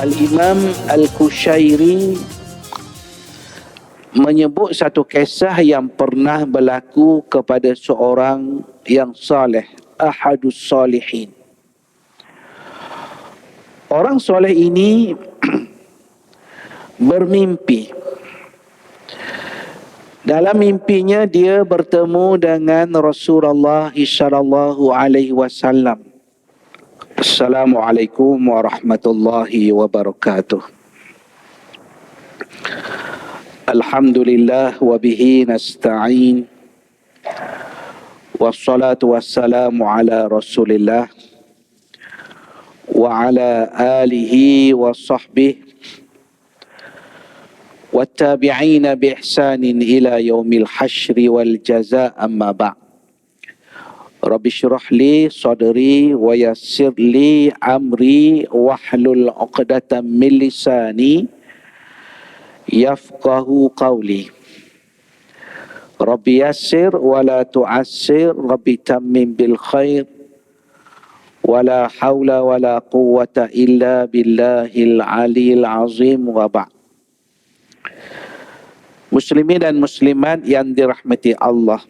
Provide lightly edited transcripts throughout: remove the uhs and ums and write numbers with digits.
Al-Imam Al-Qushairi menyebut satu kisah yang pernah berlaku kepada seorang yang saleh, ahadus salihin. Orang soleh ini bermimpi. Dalam mimpinya dia bertemu dengan Rasulullah sallallahu alaihi wasallam. Assalamualaikum warahmatullahi wabarakatuh. Alhamdulillah wa bihi nasta'in. Wassalatu wassalamu ala Rasulillah wa ala alihi wa sahbihi والتابعين بإحسان إلى يوم الحشر والجزاء أما بعد رب اشرح لي صدري ويسر لي أمري واحلل عقدة من لساني يفقه قولي رب يسر ولا تعسر رب تمم بالخير ولا حول ولا قوة إلا بالله العلي العظيم وبعد. Muslimin dan muslimat yang dirahmati Allah.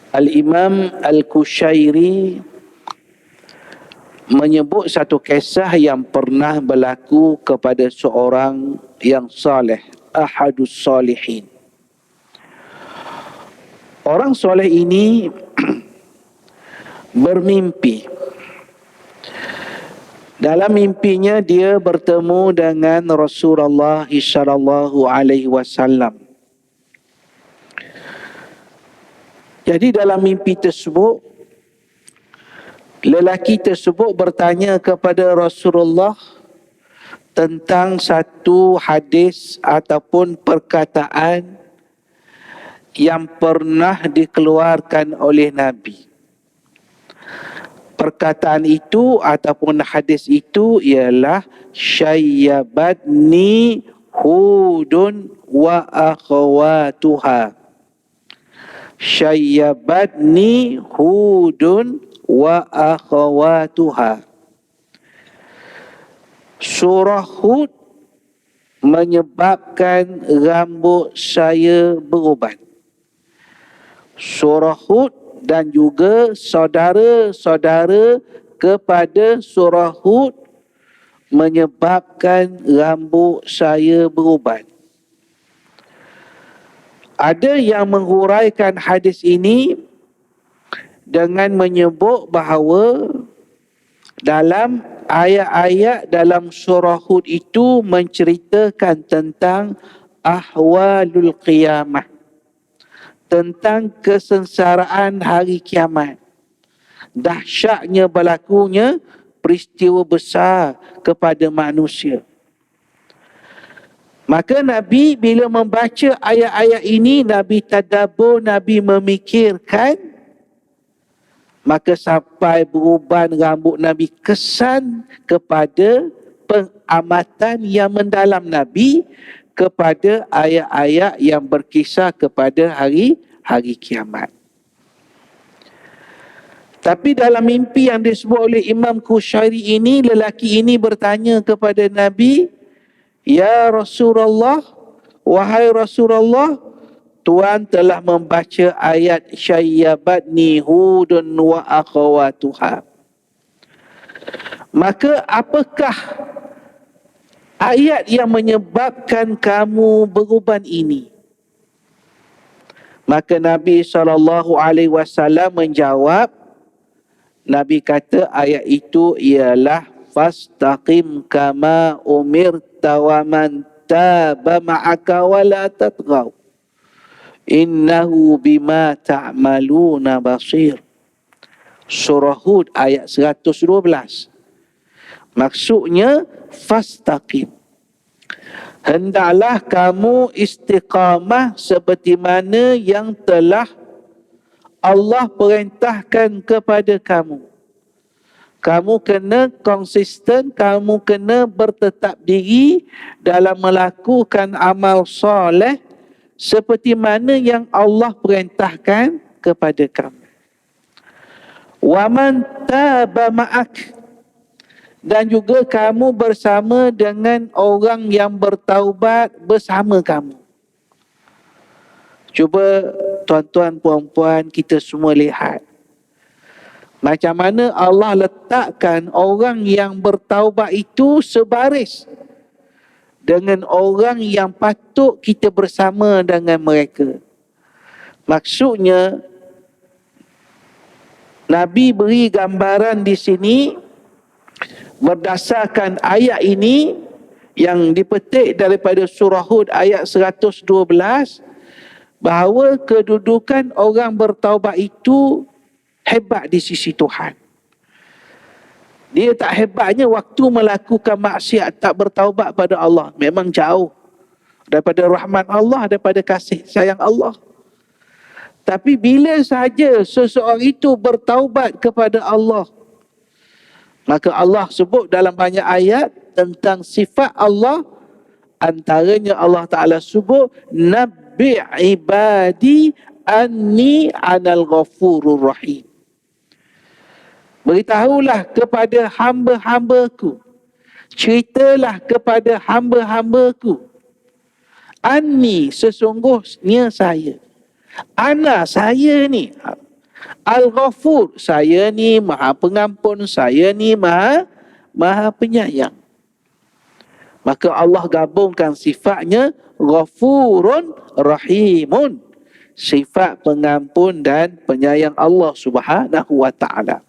Al-Imam Al-Qushairi menyebut satu kisah yang pernah berlaku kepada seorang yang saleh, ahadus salihin. Orang soleh ini bermimpi. Dalam mimpinya dia bertemu dengan Rasulullah sallallahu alaihi wasallam. Jadi dalam mimpi tersebut, lelaki tersebut bertanya kepada Rasulullah tentang satu hadis ataupun perkataan yang pernah dikeluarkan oleh Nabi. Perkataan itu ataupun hadis itu ialah syayyabatni hudun wa akhawatuha. Syayyabatni hudun wa akhawatuha. Surah Hud menyebabkan rambut saya beruban. Surah Hud dan juga saudara-saudara kepada surah Hud menyebabkan rambut saya beruban. Ada yang menghuraikan hadis ini dengan menyebut bahawa dalam ayat-ayat dalam surah Hud itu menceritakan tentang ahwalul qiyamah, tentang kesengsaraan hari kiamat. Dahsyatnya berlakunya peristiwa besar kepada manusia. Maka Nabi bila membaca ayat-ayat ini, Nabi tadabbur, Nabi memikirkan, maka sampai beruban rambut Nabi, kesan kepada pengamatan yang mendalam Nabi kepada ayat-ayat yang berkisah kepada hari kiamat. Tapi dalam mimpi yang disebut oleh Imam Qushairi ini, lelaki ini bertanya kepada Nabi, "Ya Rasulullah, wahai Rasulullah, Tuhan telah membaca ayat syayyabatni hudun wa akhawatuha. Maka apakah ayat yang menyebabkan kamu beruban ini?" Maka Nabi SAW menjawab, Nabi kata ayat itu ialah fastaqim kama umirta wa man taba ma'aka wa la tatghaw innahu bima ta'maluna basir. Surah Hud ayat 112. Maksudnya fastaqim, hendaklah kamu istiqamah seperti mana yang telah Allah perintahkan kepada kamu. Kamu kena konsisten, kamu kena bertetap diri dalam melakukan amal soleh seperti mana yang Allah perintahkan kepada kamu. Wa man taba ma'ak, dan juga kamu bersama dengan orang yang bertaubat bersama kamu. Cuba tuan-tuan puan-puan kita semua lihat macam mana Allah letakkan orang yang bertaubat itu sebaris dengan orang yang patut kita bersama dengan mereka. Maksudnya Nabi beri gambaran di sini berdasarkan ayat ini yang dipetik daripada surah Hud ayat 112 bahawa kedudukan orang bertaubat itu hebat di sisi Tuhan. Dia tak hebatnya waktu melakukan maksiat tak bertaubat pada Allah. Memang jauh daripada rahmat Allah, daripada kasih sayang Allah. Tapi bila saja seseorang itu bertaubat kepada Allah, maka Allah sebut dalam banyak ayat tentang sifat Allah. Antaranya Allah Ta'ala sebut, Nabi ibadi anni anal ghafurur rahim. Beritahulah kepada hamba-hambaku, ceritalah kepada hamba-hambaku, anni sesungguhnya saya, ana saya ni, Al-Ghafur, saya ni maha pengampun, saya ni maha penyayang. Maka Allah gabungkan sifatnya Ghafurun Rahimun, sifat pengampun dan penyayang Allah Subhanahu wa ta'ala.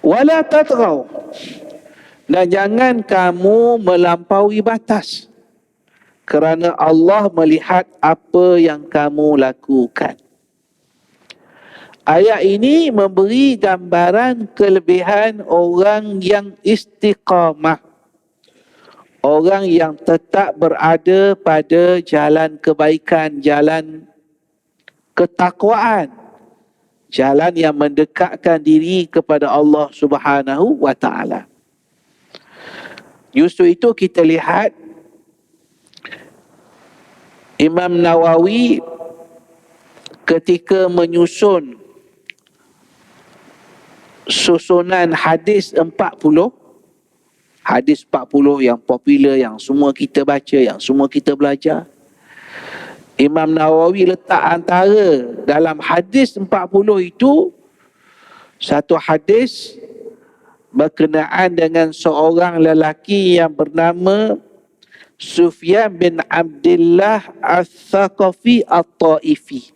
Wala tatghaw, dan jangan kamu melampaui batas, kerana Allah melihat apa yang kamu lakukan. Ayat ini memberi gambaran kelebihan orang yang istiqamah, orang yang tetap berada pada jalan kebaikan, jalan ketakwaan, jalan yang mendekatkan diri kepada Allah Subhanahu wa ta'ala. Justru itu kita lihat Imam Nawawi ketika menyusun susunan hadis 40 yang popular, yang semua kita baca, yang semua kita belajar, Imam Nawawi letak antara dalam hadis 40 itu satu hadis berkenaan dengan seorang lelaki yang bernama Sufyan bin Abdullah Al-Thaqafi At-Taifi.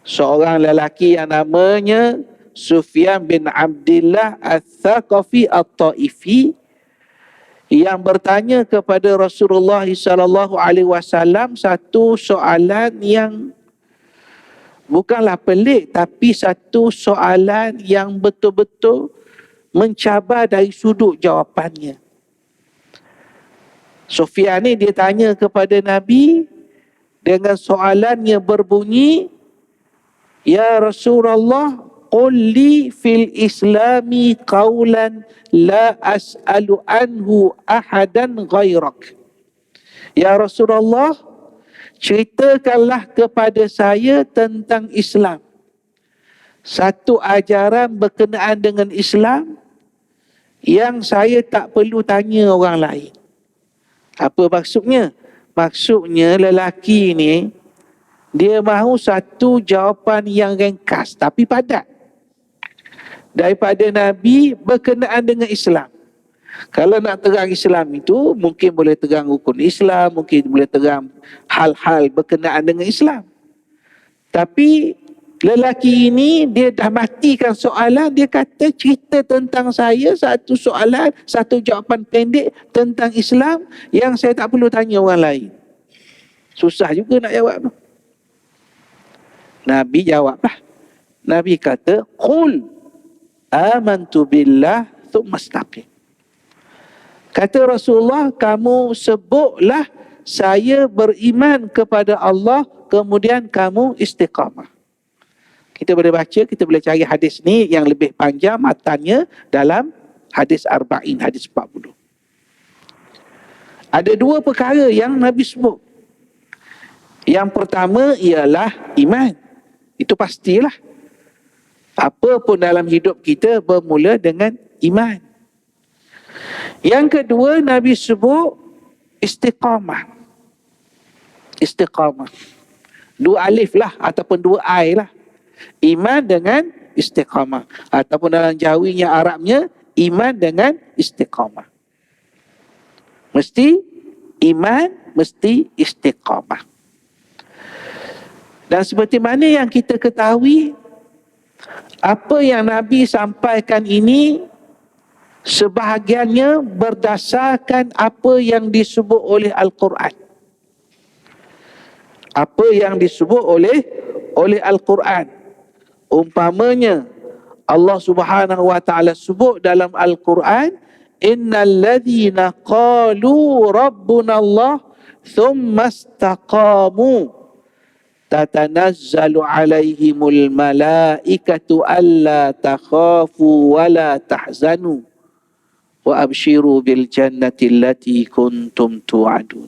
Seorang lelaki yang namanya Sufyan bin Abdullah Al-Thaqafi At-Taifi yang bertanya kepada Rasulullah SAW satu soalan yang bukanlah pelik, tapi satu soalan yang betul-betul mencabar dari sudut jawapannya. Sufyan ni dia tanya kepada Nabi dengan soalannya berbunyi, Ya Rasulullah, qul li fil islami qawlan la as'alu anhu ahadan ghairak. Ya Rasulullah, ceritakanlah kepada saya tentang Islam, satu ajaran berkenaan dengan Islam yang saya tak perlu tanya orang lain. Apa maksudnya? Maksudnya lelaki ni dia mahu satu jawapan yang ringkas tapi padat daripada Nabi berkenaan dengan Islam. Kalau nak terang Islam itu, mungkin boleh terang rukun Islam, mungkin boleh terang hal-hal berkenaan dengan Islam. Tapi lelaki ini dia dah matikan soalan, dia kata cerita tentang saya satu soalan, satu jawapan pendek tentang Islam yang saya tak perlu tanya orang lain. Susah juga nak jawab tu. Nabi jawablah. Nabi kata, Qul amantu billah thumma istaqim. Kata Rasulullah, kamu sebutlah saya beriman kepada Allah, kemudian kamu istiqamah. Kita boleh baca, kita boleh cari hadis ni yang lebih panjang matanya dalam hadis Arba'in, hadis 40. Ada dua perkara yang Nabi sebut. Yang pertama ialah iman. Itu pastilah. Apa pun dalam hidup kita bermula dengan iman. Yang kedua, Nabi sebut istiqamah. Istiqamah. Dua alif lah ataupun dua ai lah. Iman dengan istiqamah. Ataupun dalam Jawinya, Arabnya, iman dengan istiqamah. Mesti iman, mesti istiqamah. Dan seperti mana yang kita ketahui, apa yang Nabi sampaikan ini sebahagiannya berdasarkan apa yang disebut oleh Al-Quran. Apa yang disebut oleh Al-Quran. Umpamanya Allah Subhanahu wa taala sebut dalam Al-Quran, innal ladzina qalu rabbuna Allah thumma istaqamu tatanazzalu alaihimul malaikatu alla takhafu wa la tahzanu wa abshiru bil jannati allati kuntum tu'adun.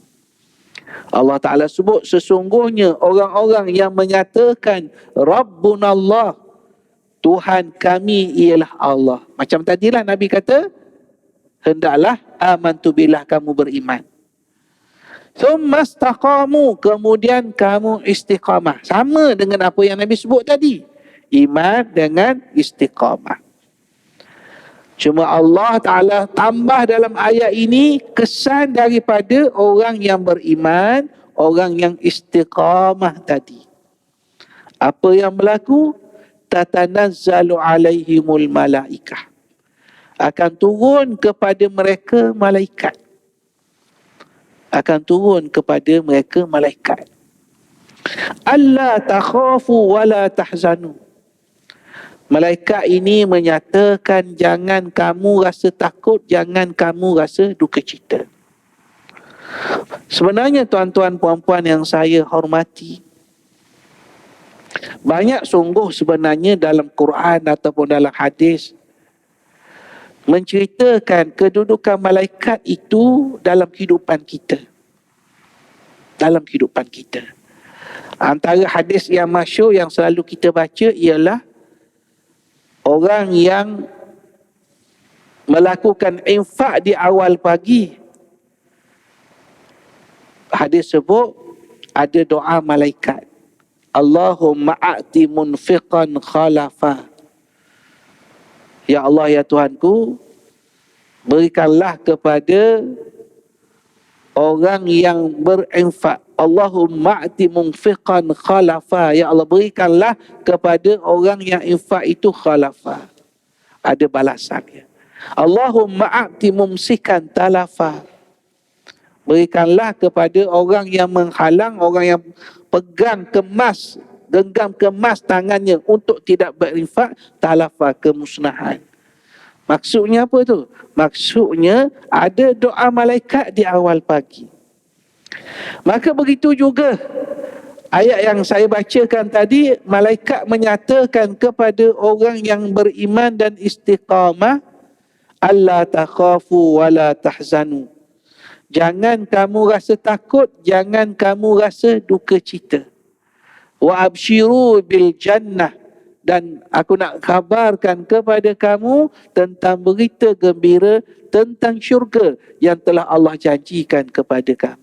Allah Ta'ala sebut sesungguhnya orang-orang yang menyatakan Rabbuna Allah, Tuhan kami ialah Allah. Macam tadilah Nabi kata, hendaklah amantu billah, kamu beriman. Thumma istaqamu, kemudian kamu istiqamah. Sama dengan apa yang Nabi sebut tadi. Iman dengan istiqamah. Cuma Allah Ta'ala tambah dalam ayat ini kesan daripada orang yang beriman, orang yang istiqamah tadi. Apa yang berlaku? Tatanazzalu alaihimul malaikah. Akan turun kepada mereka malaikat. Akan turun kepada mereka malaikat. Alla takhafu wa la tahzanu. Malaikat ini menyatakan jangan kamu rasa takut, jangan kamu rasa duka cita. Sebenarnya tuan-tuan puan-puan yang saya hormati, banyak sungguh sebenarnya dalam Quran ataupun dalam hadis menceritakan kedudukan malaikat itu dalam kehidupan kita. Dalam kehidupan kita. Antara hadis yang masyhur yang selalu kita baca ialah orang yang melakukan infak di awal pagi. Hadis sebut ada doa malaikat. Allahumma a'ti munfiqan khalafa. Ya Allah, ya Tuhanku, berikanlah kepada orang yang berinfak. Allahumma a'ti munfiqan khalafa. Ya Allah, berikanlah kepada orang yang infak itu khalafa. Ada balasannya. Allahumma a'ti mumsikan talafa. Berikanlah kepada orang yang menghalang, orang yang pegang kemas, genggam kemas tangannya untuk tidak berinfak, talafa, kemusnahan. Maksudnya apa tu? Maksudnya ada doa malaikat di awal pagi. Maka begitu juga ayat yang saya bacakan tadi, malaikat menyatakan kepada orang yang beriman dan istiqamah, alla takhafu wa la tahzanu. Jangan kamu rasa takut, jangan kamu rasa duka cita. Wa abshiru bil jannah, dan aku nak kabarkan kepada kamu tentang berita gembira tentang syurga yang telah Allah janjikan kepada kamu.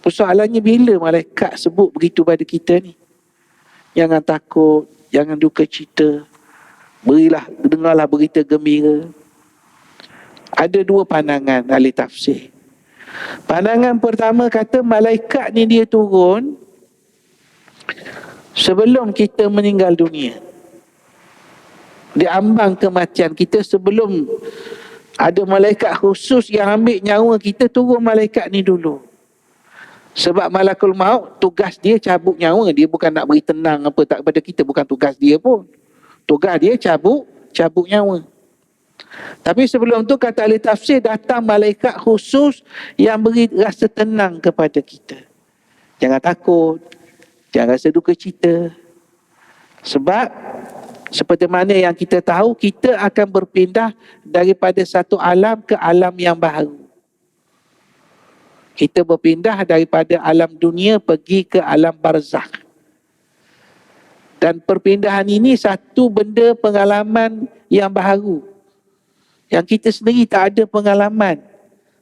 Persoalannya bila malaikat sebut begitu pada kita ni? Jangan takut, jangan duka cita. Dengarlah berita gembira. Ada dua pandangan ahli tafsir. Pandangan pertama kata malaikat ni dia turun sebelum kita meninggal dunia. Diambang kematian kita sebelum ada malaikat khusus yang ambil nyawa kita, turun malaikat ni dulu. Sebab malakul maut tugas dia cabut nyawa. Dia bukan nak beri tenang apa tak kepada kita. Bukan tugas dia pun. Tugas dia cabut nyawa. Tapi sebelum tu kata ahli tafsir, datang malaikat khusus yang beri rasa tenang kepada kita. Jangan takut, jangan rasa duka cita. Sebab seperti mana yang kita tahu, kita akan berpindah daripada satu alam ke alam yang baru. Kita berpindah daripada alam dunia pergi ke alam barzakh. Dan perpindahan ini satu benda pengalaman yang baru. Yang kita sendiri tak ada pengalaman.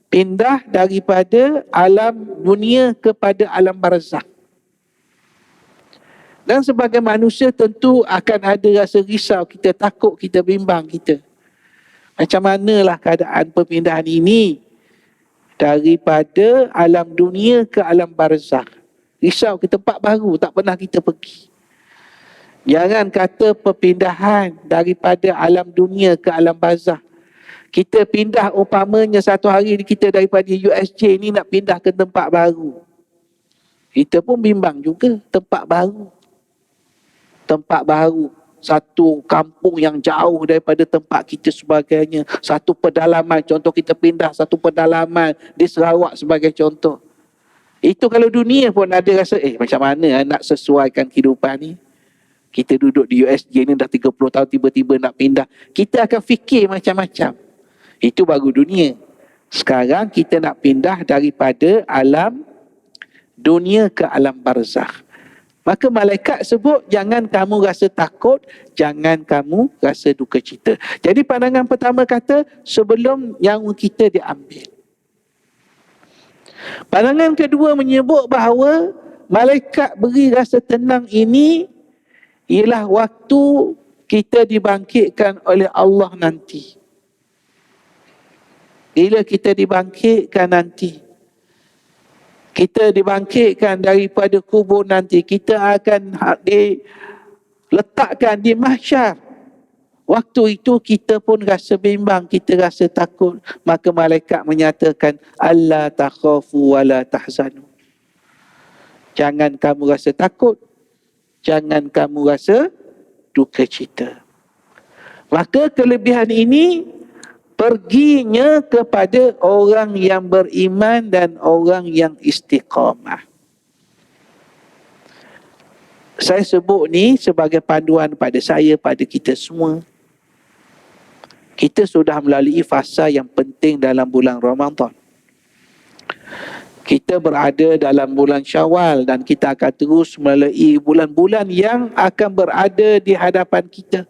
Pindah daripada alam dunia kepada alam barzakh. Dan sebagai manusia tentu akan ada rasa risau, kita takut, kita bimbang kita. Macam manalah keadaan perpindahan ini daripada alam dunia ke alam barzakh. Risau ke tempat baru, tak pernah kita pergi. Jangan kata perpindahan daripada alam dunia ke alam barzakh. Kita pindah umpamanya satu hari kita daripada USJ ni nak pindah ke tempat baru. Kita pun bimbang juga, tempat baru. Tempat baru, satu kampung yang jauh daripada tempat kita sebagainya, satu pedalaman, contoh kita pindah satu pedalaman di Sarawak sebagai contoh. Itu kalau dunia pun ada rasa, macam mana nak sesuaikan kehidupan ni. Kita duduk di USJ ni dah 30 tahun, tiba-tiba nak pindah, kita akan fikir macam-macam. Itu baru dunia. Sekarang kita nak pindah daripada alam dunia ke alam barzakh. Maka malaikat sebut, jangan kamu rasa takut, jangan kamu rasa duka cita. Jadi pandangan pertama kata, sebelum nyawa kita diambil. Pandangan kedua menyebut bahawa malaikat beri rasa tenang ini ialah waktu kita dibangkitkan oleh Allah nanti. Bila kita dibangkitkan nanti, kita dibangkitkan daripada kubur nanti, kita akan diletakkan di mahsyar. Waktu itu kita pun rasa bimbang, kita rasa takut. Maka malaikat menyatakan, alla takhafu wa la tahzanu. Jangan kamu rasa takut, jangan kamu rasa duka cita. Maka kelebihan ini perginya kepada orang yang beriman dan orang yang istiqamah. Saya sebut ni sebagai panduan pada saya, pada kita semua. Kita sudah melalui fasa yang penting dalam bulan Ramadan. Kita berada dalam bulan Syawal dan kita akan terus melalui bulan-bulan yang akan berada di hadapan kita.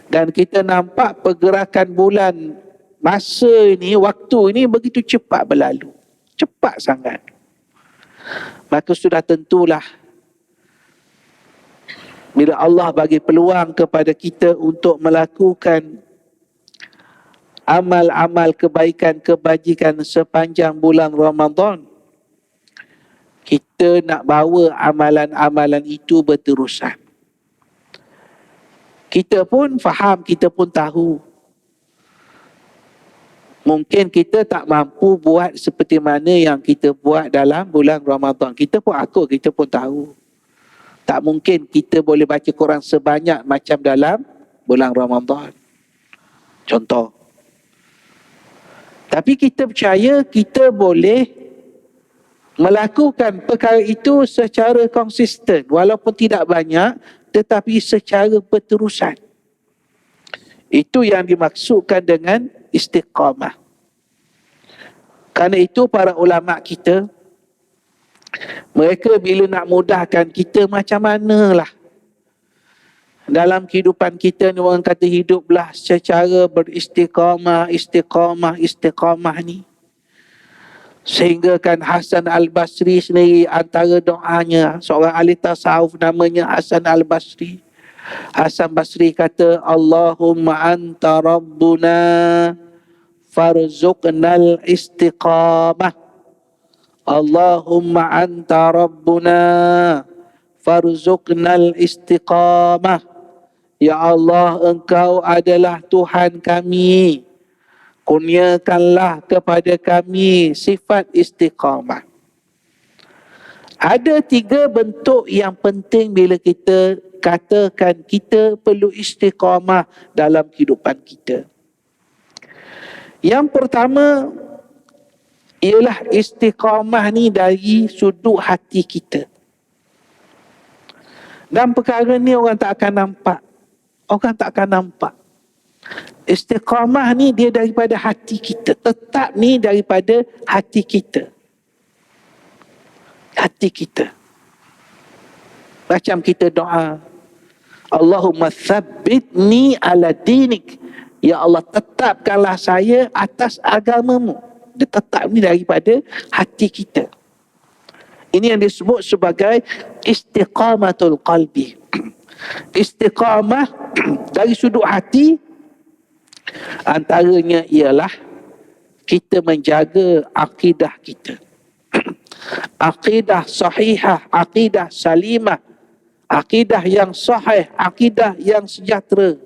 Dan kita nampak pergerakan bulan, masa ini, waktu ini begitu cepat berlalu. Cepat sangat. Maka sudah tentulah bila Allah bagi peluang kepada kita untuk melakukan amal-amal kebaikan, kebajikan sepanjang bulan Ramadan, kita nak bawa amalan-amalan itu berterusan. Kita pun faham, kita pun tahu. Mungkin kita tak mampu buat seperti mana yang kita buat dalam bulan Ramadan. Kita pun akut, kita pun tahu. Tak mungkin kita boleh baca Quran sebanyak macam dalam bulan Ramadan. Contoh. Tapi kita percaya kita boleh melakukan perkara itu secara konsisten. Walaupun tidak banyak, tetapi secara berterusan. Itu yang dimaksudkan dengan istiqamah. Kerana itu para ulama kita, mereka bila nak mudahkan kita macam manalah dalam kehidupan kita ni, orang kata hiduplah secara beristiqamah, istiqamah ni. Sehingga kan Hasan Al-Basri sendiri antara doanya, seorang ahli tasawuf namanya Hasan Al-Basri. Hasan Basri kata, Allahumma anta rabbuna farzuqnal istiqamah. Allahumma anta rabbuna farzuqnal istiqamah. Ya Allah, engkau adalah Tuhan kami, kurniakanlah kepada kami sifat istiqamah. Ada 3 bentuk yang penting bila kita katakan kita perlu istiqamah dalam kehidupan kita. Yang pertama ialah istiqamah ni dari sudut hati kita. Dan perkara ni orang tak akan nampak. Orang tak akan nampak. Istiqamah ni dia daripada hati kita. Tetap ni daripada hati kita. Hati kita. Macam kita doa, Allahumma thabbitni ala dinik. Ya Allah, tetapkanlah saya atas agamamu. Dia tetap ni daripada hati kita. Ini yang disebut sebagai istiqamatul qalbi. Istiqamah dari sudut hati, antaranya ialah kita menjaga akidah kita. Akidah sahihah, akidah salimah, akidah yang sahih, akidah yang sejahtera,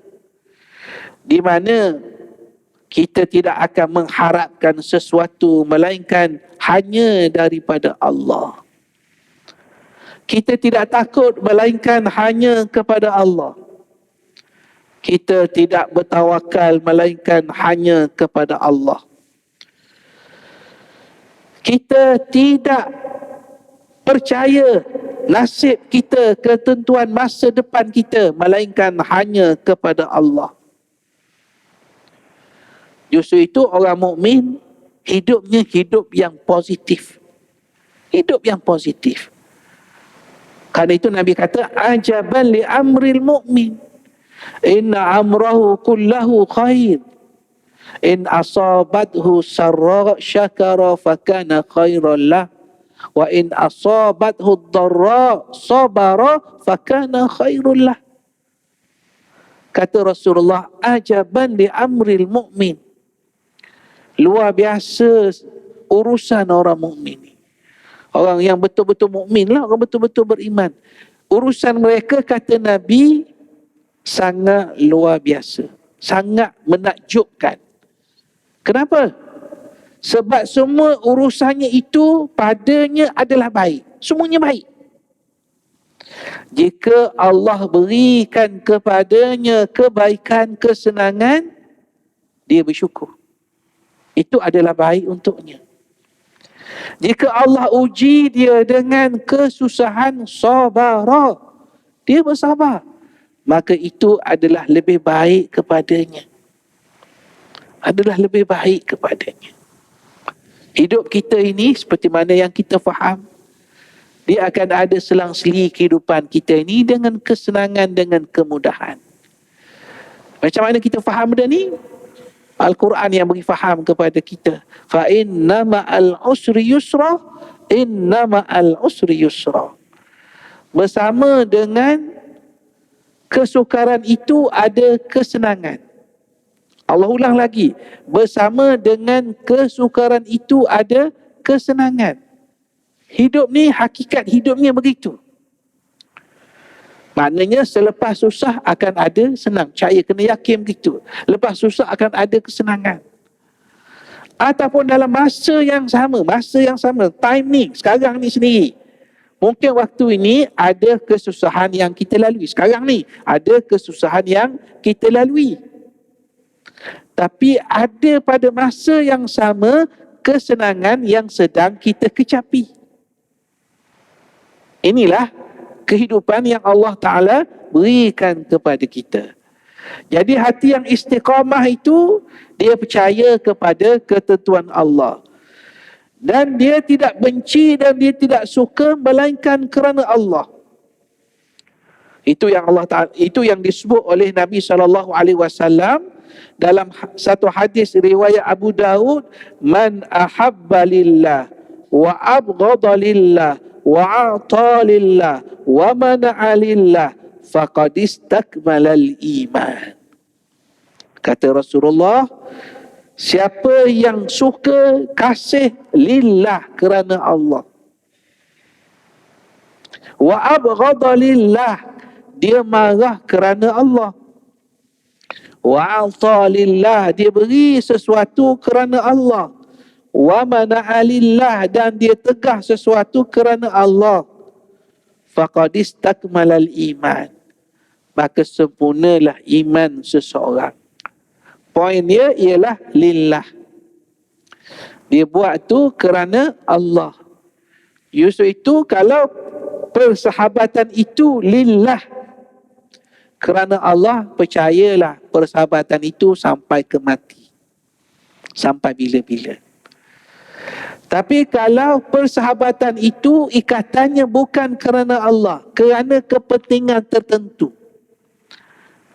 di mana kita tidak akan mengharapkan sesuatu melainkan hanya daripada Allah. Kita tidak takut melainkan hanya kepada Allah. Kita tidak bertawakal melainkan hanya kepada Allah. Kita tidak percaya nasib kita, ketentuan masa depan kita melainkan hanya kepada Allah. Justru itu orang mukmin hidupnya hidup yang positif. Hidup yang positif. Karena itu Nabi kata, ajaban li amril mu'min, inna amrahu kullahu khair, in asabathu sarra syakara fakana khairan lah, wa in asabathu dharra sabara fakana khairun lah. Kata Rasulullah, ajaban li amril mu'min, luar biasa urusan orang mukmin. Orang yang betul-betul mukmin lah, orang betul-betul beriman. Urusan mereka, kata Nabi, sangat luar biasa, sangat menakjubkan. Kenapa? Sebab semua urusannya itu padanya adalah baik. Semuanya baik. Jika Allah berikan kepadanya kebaikan, kesenangan, dia bersyukur. Itu adalah baik untuknya. Jika Allah uji dia dengan kesusahan, sabara, dia bersabar, maka itu adalah lebih baik kepadanya. Adalah lebih baik kepadanya. Hidup kita ini seperti mana yang kita faham, dia akan ada selang-seli kehidupan kita ini dengan kesenangan, dengan kemudahan. Macam mana kita faham benda ni? Al-Quran yang beri faham kepada kita. Fa inna ma'al usri yusra, inna ma'al usri yusra. Bersama dengan kesukaran itu ada kesenangan. Allah ulang lagi. Bersama dengan kesukaran itu ada kesenangan. Hidup ni, hakikat hidupnya begitu. Maknanya selepas susah akan ada senang. Percaya, kena yakin begitu. Lepas susah akan ada kesenangan. Ataupun dalam masa yang sama, time ni, sekarang ni sendiri. Mungkin waktu ini ada kesusahan yang kita lalui. Sekarang ni ada kesusahan yang kita lalui. Tapi ada pada masa yang sama kesenangan yang sedang kita kecapi. Inilah kehidupan yang Allah Ta'ala berikan kepada kita. Jadi hati yang istiqamah itu, dia percaya kepada ketentuan Allah. Dan dia tidak benci dan dia tidak suka melainkan kerana Allah. Itu yang Allah Ta'ala, itu yang disebut oleh Nabi SAW dalam satu hadis riwayat Abu Daud, man ahabba lillah wa abghada lillah wa a'ta lillah wa mana'a lillah faqad istakmalal iman. Kata Rasulullah, siapa yang suka kasih lillah kerana Allah, wa abghada lillah, dia marah kerana Allah, wa a'ta lillah, dia beri sesuatu kerana Allah, wa mana'a lillah, dan dia tegah sesuatu kerana Allah, faqad istakmalal iman, maka sempurnalah iman seseorang. Poin dia ialah lillah. Dia buat tu kerana Allah. Justru itu kalau persahabatan itu lillah, kerana Allah, percayalah persahabatan itu sampai ke mati. Sampai bila-bila. Tapi kalau persahabatan itu ikatannya bukan kerana Allah, kerana kepentingan tertentu,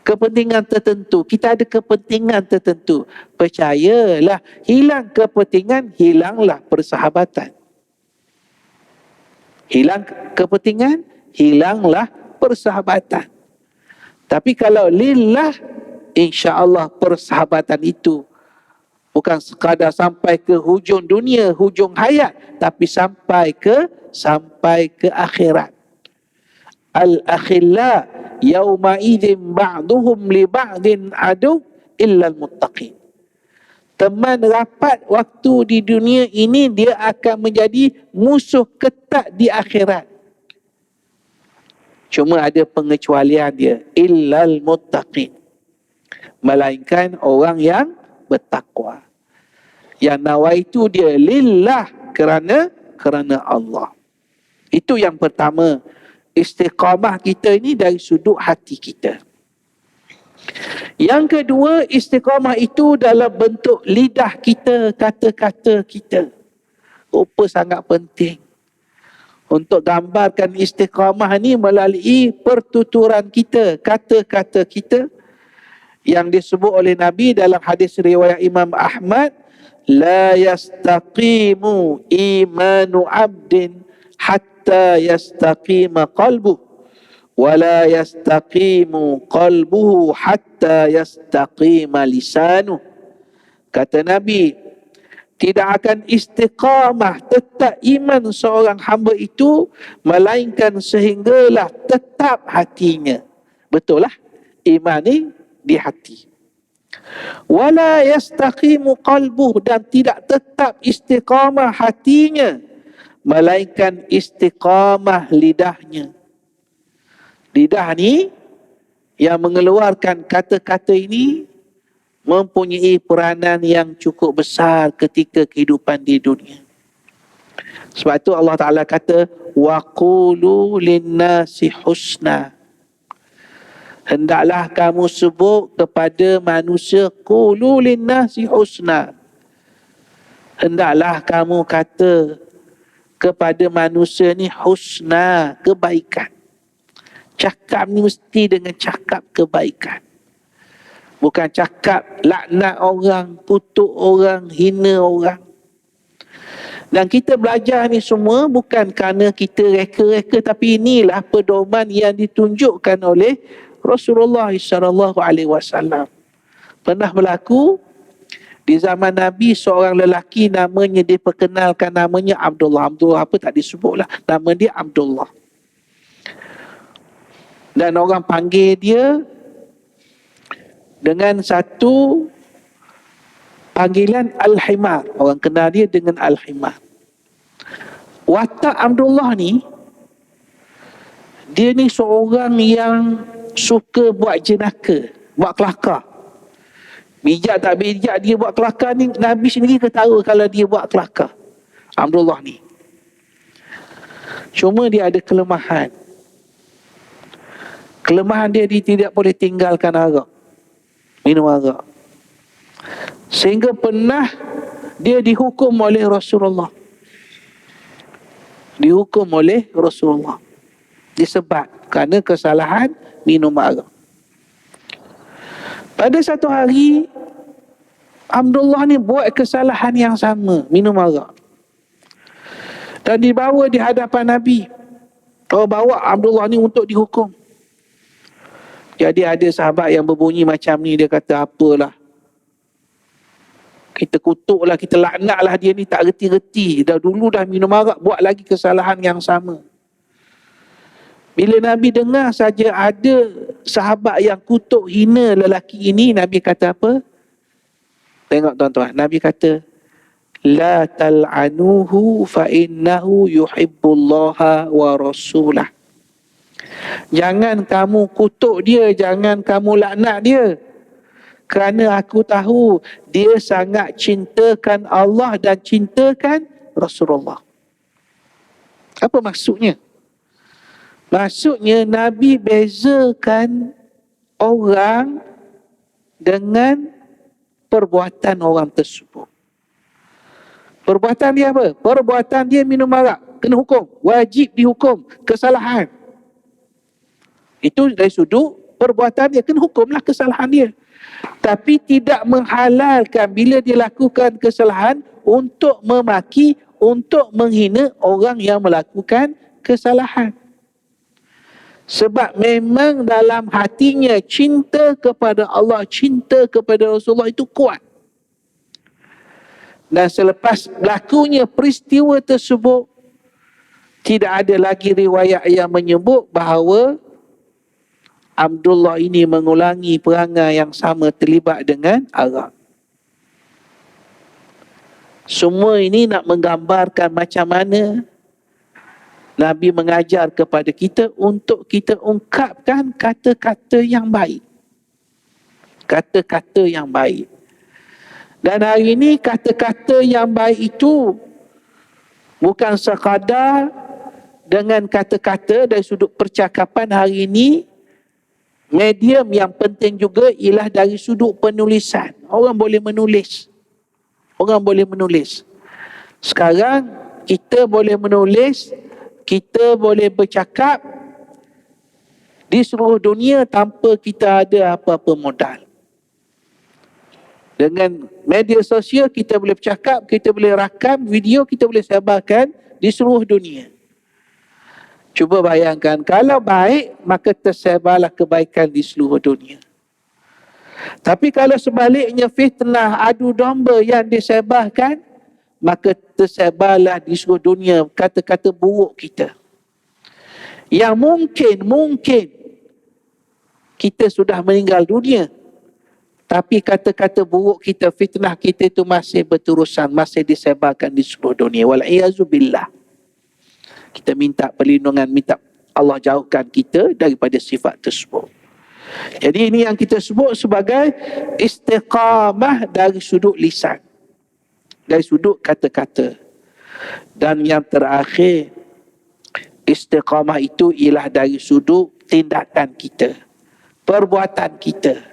kepentingan tertentu. Kita ada kepentingan tertentu. Percayalah, hilang kepentingan, hilanglah persahabatan. Hilang kepentingan, hilanglah persahabatan. Tapi kalau lillah, insya-Allah persahabatan itu bukan sekadar sampai ke hujung dunia, hujung hayat, tapi sampai ke akhirat. Al-akhilla yauma idzin ba'duhum li ba'din adu illa al-muttaqin. Teman rapat waktu di dunia ini dia akan menjadi musuh ketat di akhirat. Cuma ada pengecualian dia, illal muttaqin. Melainkan orang yang bertakwa. Yang nawaitu dia lillah, kerana Allah. Itu yang pertama. Istiqamah kita ini dari sudut hati kita. Yang kedua, istiqamah itu dalam bentuk lidah kita, kata-kata kita. Rupa sangat penting. Untuk gambarkan istiqamah ni melalui pertuturan kita, kata-kata kita. Yang disebut oleh Nabi dalam hadis riwayat Imam Ahmad, la yastaqimu imanu abdin hatta yastaqima qalbuh wa la yastaqimu qalbuhu hatta yastaqima lisanuh. Kata Nabi, tidak akan istiqamah, tetap iman seorang hamba itu melainkan sehinggalah tetap hatinya. Betul lah, iman ni di hati. Wala yastaqimu qalbuh, dan tidak tetap istiqamah hatinya melainkan istiqamah lidahnya. Lidah ni yang mengeluarkan kata-kata ini mempunyai peranan yang cukup besar ketika kehidupan di dunia. Sebab itu Allah Ta'ala kata, waqulu linnasi husna. Hendaklah kamu sebut kepada manusia, qulu linnasi husna. Hendaklah kamu kata kepada manusia ni husna, kebaikan. Cakap ni mesti dengan cakap kebaikan. Bukan cakap laknat orang, kutuk orang, hina orang. Dan kita belajar ni semua bukan kerana kita reka-reka, tapi inilah pedoman yang ditunjukkan oleh Rasulullah SAW. Pernah berlaku di zaman Nabi, seorang lelaki namanya diperkenalkan namanya Abdullah. Abdullah apa tak disebutlah, nama dia Abdullah. Dan orang panggil dia dengan satu panggilan Al-Himar. Orang kenal dia dengan Al-Himar. Watak Abdullah ni, dia ni seorang yang suka buat jenaka, buat kelakar. Bijak tak bijak dia buat kelakar ni, Nabi sendiri ketawa kalau dia buat kelakar. Abdullah ni. Cuma dia ada kelemahan. Kelemahan dia tidak boleh tinggalkan arak. Minum arak. Sehingga pernah dia dihukum oleh Rasulullah. Dihukum oleh Rasulullah. Disebab kerana kesalahan minum arak. Pada satu hari, Abdullah ni buat kesalahan yang sama, minum arak. Dan dibawa di hadapan Nabi. Oh, bawa Abdullah ni untuk dihukum. Jadi ada sahabat yang berbunyi macam ni, dia kata, apalah, kita kutuklah, kita laknatlah dia ni, tak reti-reti. Dah dulu dah minum arak, buat lagi kesalahan yang sama. Bila Nabi dengar saja ada sahabat yang kutuk hina lelaki ini, Nabi kata apa? Tengok tuan-tuan, Nabi kata, la tal'anuhu fa innahu yuhibbullaha wa rasulah. Jangan kamu kutuk dia, jangan kamu laknat dia. Kerana aku tahu dia sangat cintakan Allah dan cintakan Rasulullah. Apa maksudnya? Maksudnya Nabi bezakan orang dengan perbuatan orang tersebut. Perbuatan dia apa? Perbuatan dia minum arak, kena hukum, wajib dihukum, kesalahan. Itu dari sudut perbuatan dia, kena hukumlah kesalahan dia. Tapi tidak menghalalkan bila dia lakukan kesalahan untuk memaki, untuk menghina orang yang melakukan kesalahan. Sebab memang dalam hatinya cinta kepada Allah, cinta kepada Rasulullah itu kuat. Dan selepas berlakunya peristiwa tersebut, tidak ada lagi riwayat yang menyebut bahawa Abdullah ini mengulangi perangai yang sama terlibat dengan Arab. Semua ini nak menggambarkan macam mana Nabi mengajar kepada kita untuk kita ungkapkan kata-kata yang baik. Kata-kata yang baik. Dan hari ini kata-kata yang baik itu bukan sekadar dengan kata-kata dari sudut percakapan hari ini. Medium yang penting juga ialah dari sudut penulisan. Orang boleh menulis. Orang boleh menulis. Sekarang kita boleh menulis, kita boleh bercakap di seluruh dunia tanpa kita ada apa-apa modal. Dengan media sosial kita boleh bercakap, kita boleh rakam video, kita boleh sebarkan di seluruh dunia. Cuba bayangkan, kalau baik, maka tersebarlah kebaikan di seluruh dunia. Tapi kalau sebaliknya fitnah, adu domba yang disebarkan, maka tersebarlah di seluruh dunia kata-kata buruk kita. Yang mungkin kita sudah meninggal dunia. Tapi kata-kata buruk kita, fitnah kita itu masih berterusan, masih disebarkan di seluruh dunia. Wal'iyazubillah. Kita minta perlindungan, minta Allah jauhkan kita daripada sifat tersebut. Jadi ini yang kita sebut sebagai istiqamah dari sudut lisan, dari sudut kata-kata. Dan yang terakhir, istiqamah itu ialah dari sudut tindakan kita, perbuatan kita,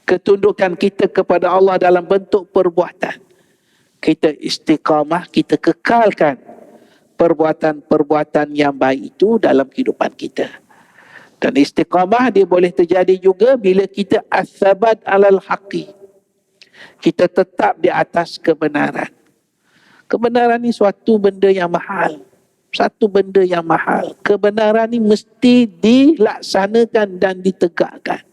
ketundukan kita kepada Allah dalam bentuk perbuatan. Kita istiqamah, kita kekalkan perbuatan-perbuatan yang baik itu dalam kehidupan kita. Dan istiqamah dia boleh terjadi juga bila kita as-sabat alal haqi. Kita tetap di atas kebenaran. Kebenaran ni suatu benda yang mahal. Satu benda yang mahal. Kebenaran ni mesti dilaksanakan dan ditegakkan.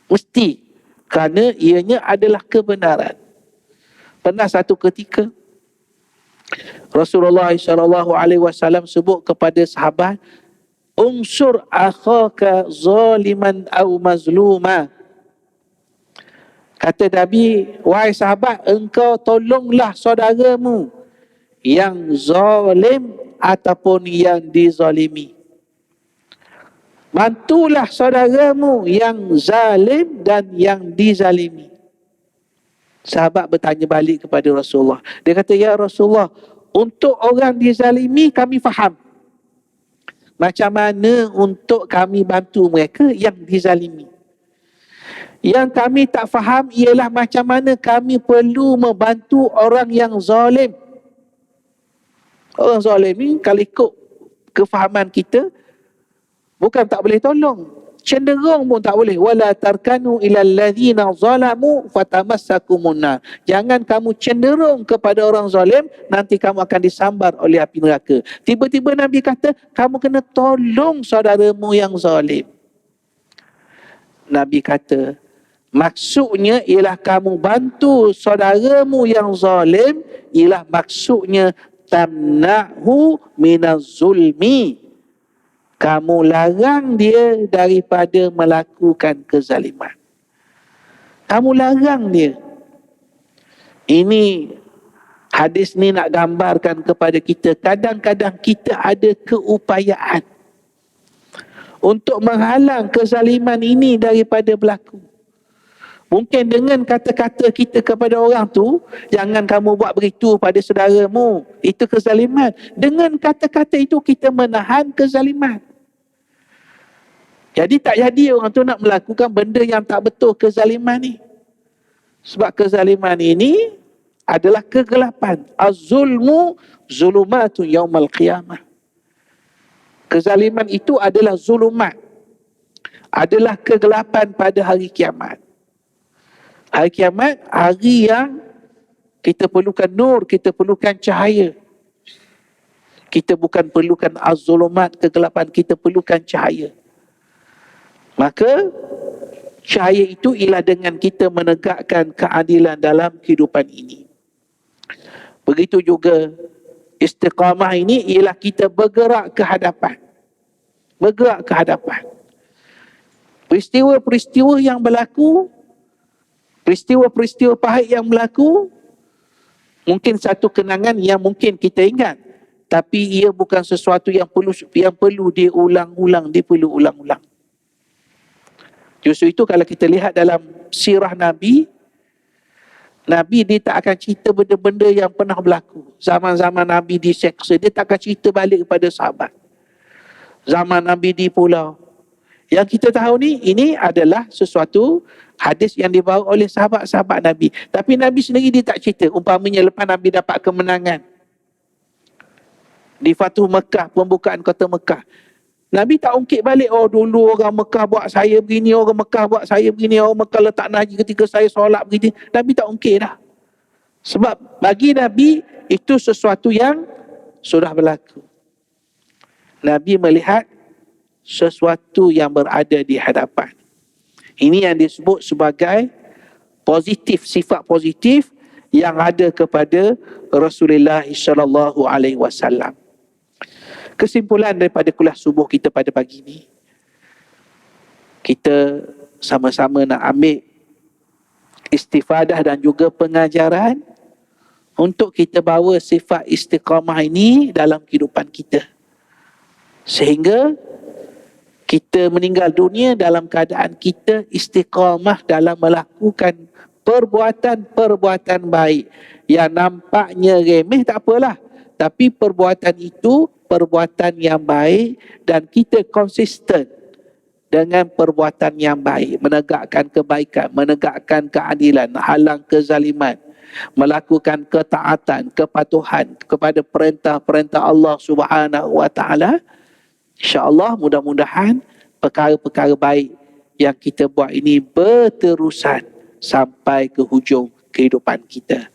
Mesti. Kerana ianya adalah kebenaran. Pernah satu ketika Rasulullah SAW sebut kepada sahabat, unsur akhaka zaliman au mazluma. Kata Nabi, wahai sahabat, engkau tolonglah saudaramu yang zalim ataupun yang dizalimi. Bantulah saudaramu yang zalim dan yang dizalimi. Sahabat bertanya balik kepada Rasulullah. Dia kata, ya Rasulullah, untuk orang dizalimi kami faham. Macam mana untuk kami bantu mereka yang dizalimi? Yang kami tak faham ialah macam mana kami perlu membantu orang yang zalim. Orang zalim ni kalau ikut kefahaman kita, bukan tak boleh tolong, cenderung pun tak boleh. Wala tarkanu ilal ladzina zalamu fatamassakumun nar. Jangan kamu cenderung kepada orang zalim, nanti kamu akan disambar oleh api neraka. Tiba-tiba Nabi kata, kamu kena tolong saudaramu yang zalim. Nabi kata, maksudnya ialah kamu bantu saudaramu yang zalim, ialah maksudnya tamna'hu minaz zulmi. Kamu larang dia daripada melakukan kezaliman. Kamu larang dia. Ini hadis ni nak gambarkan kepada kita, kadang-kadang kita ada keupayaan untuk menghalang kezaliman ini daripada berlaku. Mungkin dengan kata-kata kita kepada orang tu, jangan kamu buat begitu pada saudaramu, itu kezaliman. Dengan kata-kata itu kita menahan kezaliman. Jadi tak jadi orang tu nak melakukan benda yang tak betul, kezaliman ni. Sebab kezaliman ini adalah kegelapan. Az-zulmu zulumatun yaumal qiyamah. Kezaliman itu adalah zulumat. adalah kegelapan pada hari kiamat. Hari kiamat, hari yang kita perlukan nur, kita perlukan cahaya. Kita bukan perlukan az-zulumat, kegelapan, kita perlukan cahaya. Maka cahaya itu ialah dengan kita menegakkan keadilan dalam kehidupan ini. Begitu juga istiqamah ini ialah kita bergerak ke hadapan. Bergerak ke hadapan. Peristiwa-peristiwa yang berlaku, peristiwa-peristiwa pahit yang berlaku, mungkin satu kenangan yang mungkin kita ingat, tapi ia bukan sesuatu yang perlu diulang-ulang, diperlu ulang-ulang. Justru itu kalau kita lihat dalam sirah Nabi dia tak akan cerita benda-benda yang pernah berlaku. Zaman-zaman Nabi diseksa, dia tak akan cerita balik kepada sahabat. Zaman Nabi di pulau. Yang kita tahu ni, ini adalah sesuatu hadis yang dibawa oleh sahabat-sahabat Nabi. Tapi Nabi sendiri dia tak cerita. Umpamanya lepas Nabi dapat kemenangan di Fathu Mekah, pembukaan kota Mekah, Nabi tak ungkit balik, oh dulu orang Mekah buat saya begini, orang Mekah buat saya begini, orang Mekah letak naji ketika saya solat begini. Nabi tak ungkit dah. Sebab bagi Nabi itu sesuatu yang sudah berlaku. Nabi melihat sesuatu yang berada di hadapan. Ini yang disebut sebagai positif, sifat positif yang ada kepada Rasulullah SAW. Kesimpulan daripada kuliah subuh kita pada pagi ini, kita sama-sama nak ambil istifadah dan juga pengajaran untuk kita bawa sifat istiqamah ini dalam kehidupan kita. Sehingga kita meninggal dunia dalam keadaan kita istiqamah dalam melakukan perbuatan-perbuatan baik. Yang nampaknya remeh tak apalah. Tapi perbuatan itu perbuatan yang baik dan kita konsisten dengan perbuatan yang baik, menegakkan kebaikan, menegakkan keadilan, halang kezaliman, melakukan ketaatan, kepatuhan kepada perintah-perintah Allah Subhanahu wa taala. Insya-Allah mudah-mudahan perkara-perkara baik yang kita buat ini berterusan sampai ke hujung kehidupan kita.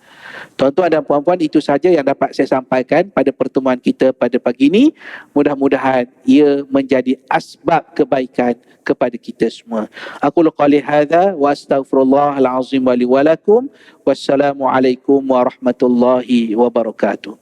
Tuan-tuan dan puan-puan, itu saja yang dapat saya sampaikan pada pertemuan kita pada pagi ini. Mudah-mudahan ia menjadi asbab kebaikan kepada kita semua. Aku qouli hadza wa astaghfirullahal azim wa li wa lakum. Wassalamualaikum warahmatullahi wabarakatuh.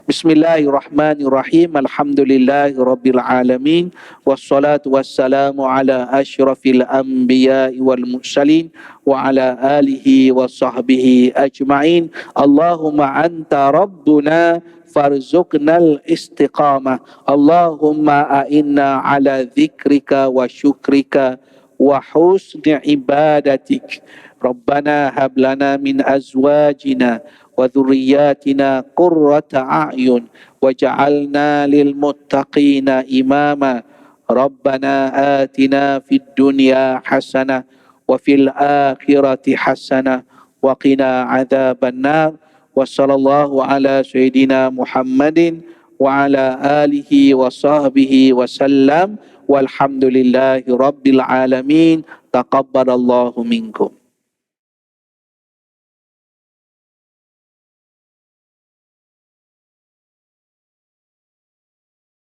Bismillahirrahmanirrahim. Alhamdulillahirabbil alamin wassalatu wassalamu ala asyrafil anbiya'i wal mursalin wa ala alihi wa sahbihi ajma'in. Allahumma anta rabbuna farzuqnal istiqamah. Allahumma a'inna ala dzikrika wa syukrika wa husni ibadatik. Rabbana hab lana min azwajina wa dhurriyyatina qurrata a'yun waj'alna lil muttaqina imama. Rabbana atina fid dunya hasanah wa fil akhirati hasanah wa qina adzaban nar. Wa sallallahu ala sayyidina Muhammadin wa ala alihi wa sahbihi wa sallam. Walhamdulillahi rabbil alamin. Taqabbalallahu minkum.